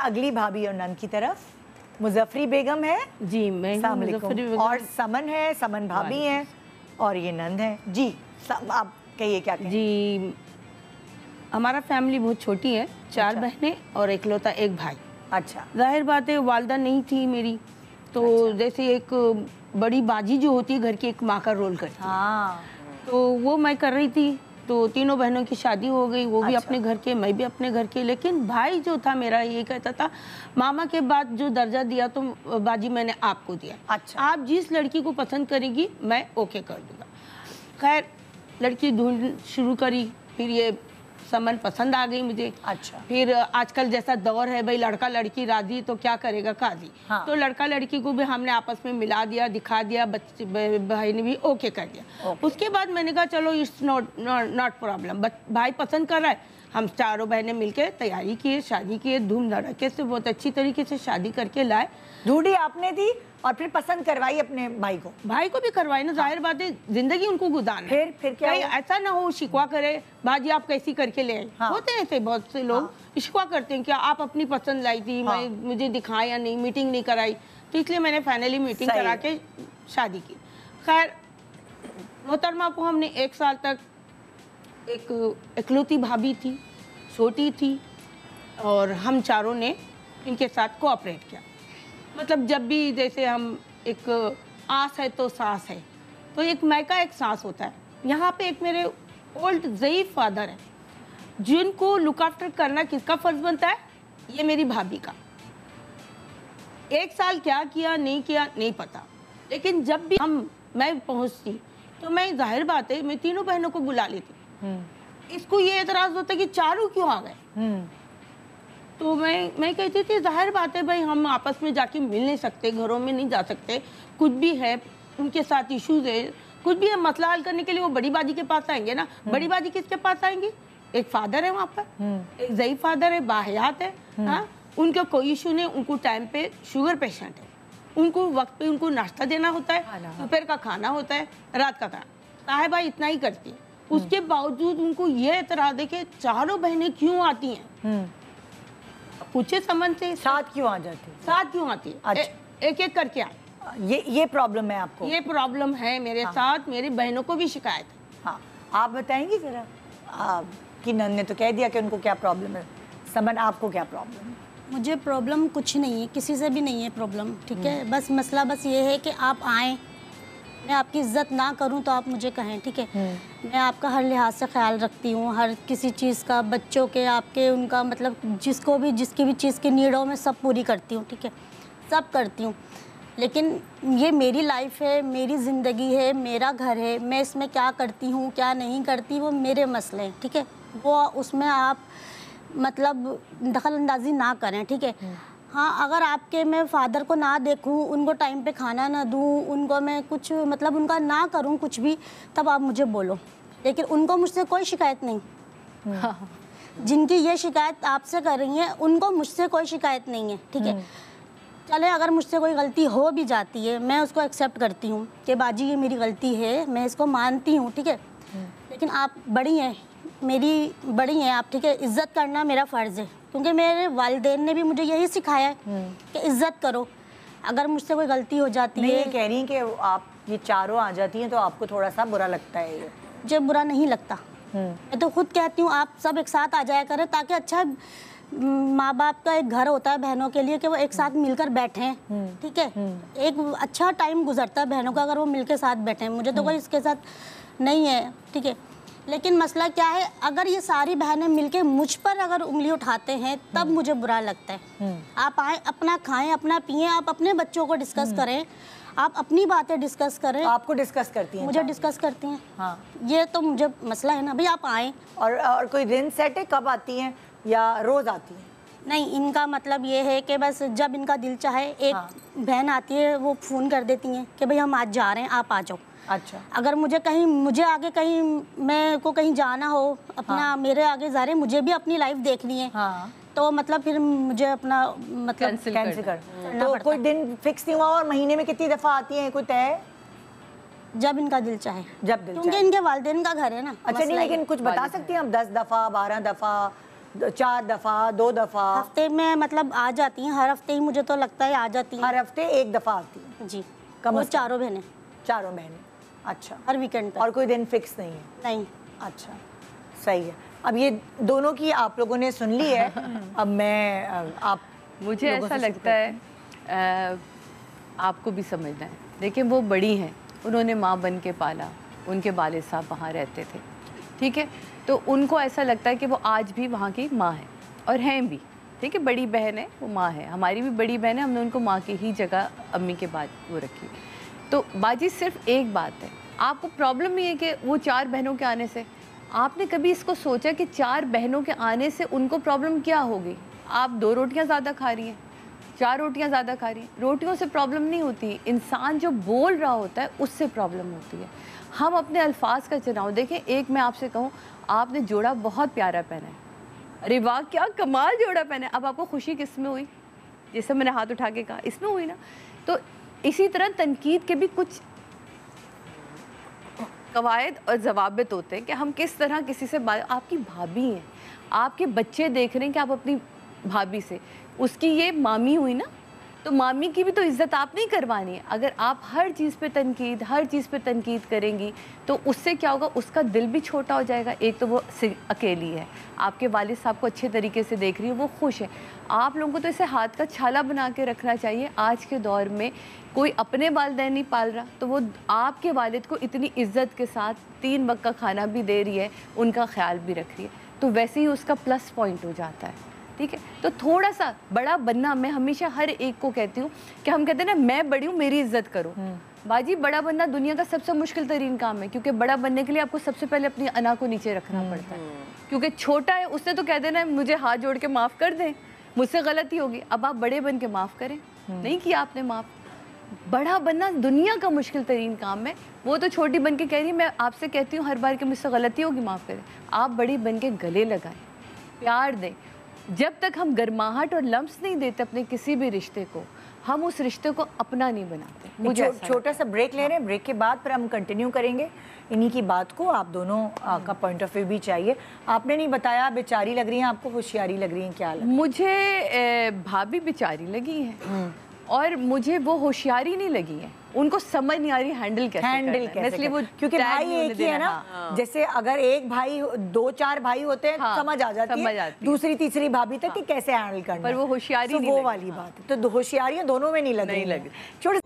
अगली भाभी और नंद की तरफ मुजफ्फरी बेगम है जी, मैं मुजफ्फरी बेगम और समन है, समन भाभी हैं और ये नंद है जी। आप कहिए क्या कहें? जी, हमारा फैमिली बहुत छोटी है, 4 बहनें और इकलौता एक भाई। अच्छा, जाहिर बात है वालदा नहीं थी मेरी, तो जैसे एक बड़ी बाजी जो होती है घर की, एक माँ का रोल करती है। हाँ, तो वो मैं कर रही थी, तो तीनों बहनों की शादी हो गई, वो भी अपने घर के, मैं भी अपने घर के। लेकिन भाई जो था मेरा ये कहता था, मामा के बाद जो दर्जा दिया तो बाजी मैंने आपको दिया। अच्छा, आप जिस लड़की को पसंद करेगी मैं ओके कर दूंगा। खैर लड़की ढूंढ शुरू करी, फिर ये समन पसंद आ गई मुझे। अच्छा, फिर आजकल जैसा दौर है भाई, लड़का लड़की राजी तो क्या करेगा काजी। हाँ। तो लड़का लड़की को भी हमने आपस में मिला दिया, दिखा दिया, बच्चे भाई ने भी ओके कर दिया। उसके बाद मैंने कहा चलो इट्स नॉट प्रॉब्लम, भाई पसंद कर रहा है। हम चारों बहनें मिलकर तैयारी किए, शादी किए, धूम धड़के से बहुत अच्छी तरीके से शादी करके लाए। ढूंढी आपने थी और फिर पसंद करवाई अपने भाई को भी करवाए ना, जाहिर बात है जिंदगी उनको गुजारना है। फिर क्या हुआ? ऐसा ना हो शिकवा करे, बाजी आप कैसी करके ले आए। हाँ। होते हैं ऐसे बहुत से लोग, शिकवा करते हैं कि आप अपनी पसंद लाई थी, मैं मुझे दिखाया या नहीं, मीटिंग नहीं कराई। तो इसलिए मैंने फाइनली मीटिंग करा के शादी की। खैर मोहतरमा को हमने 1 साल तक, एक इकलौती भाभी थी, छोटी थी, और हम चारों ने इनके साथ कोऑपरेट किया। मतलब जब भी जैसे हम एक आस है तो सांस है, तो एक मैका एक सांस होता है। यहाँ पे एक मेरे ओल्ड ज़ईफ फादर है, जिनको लुक आफ्टर करना किसका फर्ज बनता है, ये मेरी भाभी का। 1 साल क्या किया नहीं पता, लेकिन जब भी मैं पहुँचती तो मैं जाहिर बात है मैं तीनों बहनों को बुला लेती। इसको ये एतराज़ होता कि चारों क्यों आ गए। तो मैं कहती थी जाहिर बात है भाई, हम आपस में जाके मिल नहीं सकते, घरों में नहीं जा सकते, कुछ भी है उनके साथ इश्यूज है, कुछ भी है मसला हल करने के लिए वो बड़ी बाजी के पास आएंगे ना। बड़ी बाजी किसके पास आएंगी? एक फादर है वहाँ पर, एक ज़ईफ फादर है, बाहयात है, हाँ, उनका कोई इशू नहीं, उनको टाइम पे शुगर पेशेंट है, उनको वक्त पे उनको नाश्ता देना होता है, दोपहर का खाना होता है, रात का खाना। साहिबा इतना ही करती है, उसके बावजूद उनको ये एतराज़ है कि चारों बहनें क्यों आती हैं। पूछे समन से, साथ क्यों आ जाती? साथ क्यों आती है? अच्छा। एक एक करके आए। ये प्रॉब्लम है आपको? ये प्रॉब्लम है मेरे साथ, मेरी बहनों को भी शिकायत है। हाँ, आप बताएंगी जरा? कि नंद ने तो कह दिया कि उनको क्या प्रॉब्लम है। समन आपको क्या प्रॉब्लम है? मुझे प्रॉब्लम कुछ नहीं है, किसी से भी नहीं है प्रॉब्लम, ठीक है। बस मसला बस ये है कि आप आएँ, मैं आपकी इज्जत ना करूं तो आप मुझे कहें, ठीक है। मैं आपका हर लिहाज से ख्याल रखती हूं, हर किसी चीज़ का, बच्चों के, आपके, उनका, मतलब जिसकी भी चीज़ की नीड हो मैं सब पूरी करती हूं, ठीक है, सब करती हूं। लेकिन ये मेरी लाइफ है, मेरी ज़िंदगी है, मेरा घर है, मैं इसमें क्या करती हूँ क्या नहीं करती वो मेरे मसले हैं, ठीक है। वो उसमें आप मतलब दखल अंदाजी ना करें, ठीक है। हाँ, अगर आपके मैं फादर को ना देखूं, उनको टाइम पे खाना ना दूं, उनको मैं कुछ मतलब उनका ना करूं कुछ भी, तब आप मुझे बोलो। लेकिन उनको मुझसे कोई शिकायत नहीं। जिनकी ये शिकायत आपसे कर रही हैं उनको मुझसे कोई शिकायत नहीं है, ठीक है। चले अगर मुझसे कोई गलती हो भी जाती है मैं उसको एक्सेप्ट करती हूँ कि बाजी ये मेरी गलती है, मैं इसको मानती हूँ, ठीक है। लेकिन आप बड़ी हैं, मेरी बड़ी हैं आप, ठीक है। इज़्ज़त करना मेरा फ़र्ज़ है, क्योंकि मेरे वालिदैन ने भी मुझे यही सिखाया है कि इज़्ज़त करो। अगर मुझसे कोई गलती हो जाती है, ये कह रही हैं कि आप ये चारों आ जाती हैं तो आपको थोड़ा सा बुरा लगता है। ये मुझे बुरा नहीं लगता, मैं तो खुद कहती हूँ आप सब एक साथ आ जाया करें, ताकि अच्छा माँ बाप का एक घर होता है बहनों के लिए कि वो एक साथ मिलकर बैठें, ठीक है। एक अच्छा टाइम गुजरता है बहनों का अगर वो मिलकर साथ बैठें। मुझे तो कोई इसके साथ नहीं है, ठीक है। लेकिन मसला क्या है, अगर ये सारी बहनें मिलके मुझ पर अगर उंगली उठाते हैं तब मुझे बुरा लगता है। आप आए, अपना खाएं, अपना पिएं, आप अपने बच्चों को डिस्कस करें, आप अपनी बातें डिस्कस करें। आपको डिस्कस करती हैं? मुझे डिस्कस करती हैं। हाँ, ये तो मुझे मसला है ना भाई, आप आएँ। और कोई दिन सेट है कब आती हैं या रोज़ आती हैं? नहीं, इनका मतलब ये है कि बस जब इनका दिल चाहे, एक बहन आती है वो फ़ोन कर देती हैं कि भाई हम आज जा रहे हैं, आप आ जाओ। अच्छा। अगर मुझे आगे कहीं मैं को कहीं जाना हो, अपना मेरे आगे जा रहे हैं, मुझे भी अपनी लाइफ देखनी है, तो मतलब फिर मुझे अपना मतलब कैंसिल कर। तो कोई दिन फिक्स नहीं हुआ? और महीने में कितनी दफ़ा आती हैं, कोई तय? जब इनका दिल चाहे, जब दिल क्योंकि इनके वालिदैन का घर है ना। अच्छा, नहीं लेकिन कुछ बता सकती हैं आप? 10 दफ़ा, 12 दफ़ा, 4 दफ़ा 2 दफ़ा? हफ्ते में मतलब आ जाती हैं, हर हफ्ते ही मुझे तो लगता है आ जाती हैं। हर हफ्ते 1 दफ़ा आती हैं? जी। कम वो से कम? चारों बहनें। चारों बहनें, अच्छा। हर वीकेंड पे। और कोई दिन फिक्स नहीं है? नहीं। अच्छा, सही है। अब ये दोनों की आप लोगों ने सुन ली है। अब मैं आप मुझे ऐसा लगता है आपको भी समझना है। देखिए वो बड़ी हैं, उन्होंने माँ बन के पाला, उनके वालिद साहब वहाँ रहते थे, ठीक है, तो उनको ऐसा लगता है कि वो आज भी वहाँ की माँ है और हैं भी, ठीक है, बड़ी बहन है वो माँ है, हमारी भी बड़ी बहन है, हमने उनको माँ की ही जगह अम्मी के बाद वो रखी। तो बाजी सिर्फ एक बात है, आपको प्रॉब्लम ये है कि वो 4 बहनों के आने से, आपने कभी इसको सोचा कि 4 बहनों के आने से उनको प्रॉब्लम क्या होगी? आप 2 रोटियां ज़्यादा खा रही हैं, 4 रोटियां ज़्यादा खा रही हैं, रोटियों से प्रॉब्लम नहीं होती, इंसान जो बोल रहा होता है उससे प्रॉब्लम होती है। हम अपने अल्फाज का चुनाव देखें। एक मैं आपसे कहूँ, आपने जोड़ा बहुत प्यारा पहना है, अरे वाह क्या कमाल जोड़ा पहना है, अब आपको खुशी किस में हुई? जैसे मैंने हाथ उठा के कहा, इसमें हुई ना। तो इसी तरह तनकीद के भी कुछ कवायद और ज़वाबित होते हैं कि हम किस तरह किसी से बात। आपकी भाभी हैं, आपके बच्चे देख रहे हैं कि आप अपनी भाभी से, उसकी ये मामी हुई ना, तो मामी की भी तो इज़्ज़त आप नहीं करवानी है। अगर आप हर चीज़ पे तनकीद करेंगी तो उससे क्या होगा, उसका दिल भी छोटा हो जाएगा। एक तो वो अकेली है, आपके वालिद साहब को अच्छे तरीके से देख रही है, वो खुश है। आप लोगों को तो इसे हाथ का छाला बना के रखना चाहिए। आज के दौर में कोई अपने वालिदैन नहीं पाल रहा, तो वो आपके वालिद को इतनी इज्जत के साथ 3 वक्त का खाना भी दे रही है, उनका ख्याल भी रख रही है, तो वैसे ही उसका प्लस पॉइंट हो जाता है, ठीक है। तो थोड़ा सा बड़ा बनना, मैं हमेशा हर एक को कहती हूँ कि हम कहते हैं ना, मैं बड़ी हूँ मेरी इज्जत करो। बाजी बड़ा बनना दुनिया का सबसे मुश्किल तरीन काम है, क्योंकि बड़ा बनने के लिए आपको सबसे पहले अपनी अना को नीचे रखना पड़ता है, क्योंकि छोटा है उसने तो कह देना मुझे हाथ जोड़ के माफ़ कर दें, मुझसे गलती होगी। अब आप बड़े बन के माफ़ करें, नहीं किया आपने माफ़। बड़ा बनना दुनिया का मुश्किल तरीन काम है। वो तो छोटी बन के कह रही है, मैं आपसे कहती हूँ हर बार कि मुझसे गलती होगी माफ़ करें। आप बड़ी बन के गले लगाएं, प्यार दें। जब तक हम गर्माहट और लम्स नहीं देते अपने किसी भी रिश्ते को, हम उस रिश्ते को अपना नहीं बनाते। मुझे छोटा सा ब्रेक ले रहे हैं, ब्रेक के बाद फिर हम कंटिन्यू करेंगे इन्हीं की बात को। आप दोनों का पॉइंट ऑफ व्यू भी चाहिए। आपने नहीं बताया, बेचारी लग रही हैं आपको, होशियारी लग रही हैं, क्या लग? मुझे भाभी बेचारी लगी है और मुझे वो होशियारी नहीं लगी है, उनको समझ नहीं आ रही हैंडल कैसे इसलिए वो, क्योंकि भाई एक ही है ना। हाँ। जैसे अगर एक भाई 2-4 भाई होते हैं, हाँ, समझ आ जाती है दूसरी तीसरी भाभी तक कि कैसे हैंडल करना, पर वो होशियारी नहीं वो वाली बात है। तो होशियारियां दोनों में नहीं लग रही।